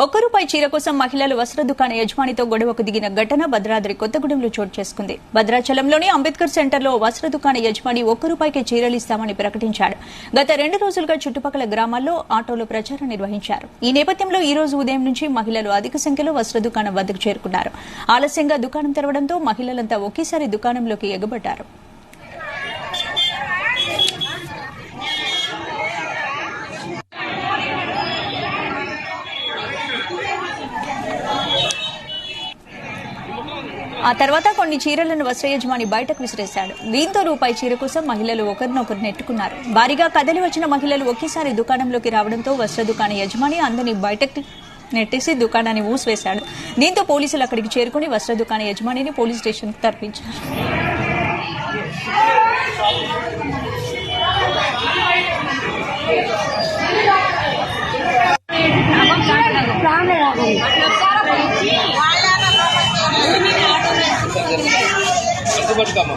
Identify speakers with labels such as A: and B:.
A: ఒక్క రూపాయి చీర కోసం మహిళలు వస్త్ర దుకాణ యజమానితో గొడవకు దిగిన ఘటన భద్రాద్రి కొత్తగూడెంలో చోటు చేసుకుంది. భద్రాచలంలోని అంబేద్కర్ సెంటర్లో వస్త్ర దుకాణ యజమాని ఒక్క రూపాయికి చీరలు ఇస్తామని ప్రకటించాడు. గత 2 రోజులుగా చుట్టుపక్కల గ్రామాల్లో ఆటోలో ప్రచారం నిర్వహించారు. ఈ నేపథ్యంలో ఈ రోజు ఉదయం నుంచి మహిళలు అధిక సంఖ్యలో వస్త్ర దుకాణం వద్దకు చేరుకున్నారు. ఆలస్యంగా దుకాణం తెరవడంతో మహిళలంతా ఒకేసారి దుకాణంలోకి ఎగబడ్డారు. ఆ తర్వాత కొన్ని చీరలను వస్త్ర యజమాని బయటకు విసిరేశాడు. దీంతో రూపాయి చీర కోసం మహిళలు ఒకరినొకరు నెట్టుకున్నారు. భారీగా కదలి వచ్చిన మహిళలు ఒకేసారి దుకాణంలోకి రావడంతో వస్త్ర దుకాణ యజమాని అందరినీ బయటకు నెట్టేసి దుకాణాన్ని మూసివేశాడు. దీంతో పోలీసులు అక్కడికి చేరుకుని వస్త్ర దుకాణ యజమానిని పోలీస్ స్టేషన్కు తరలించారు.
B: బతుకమ్మ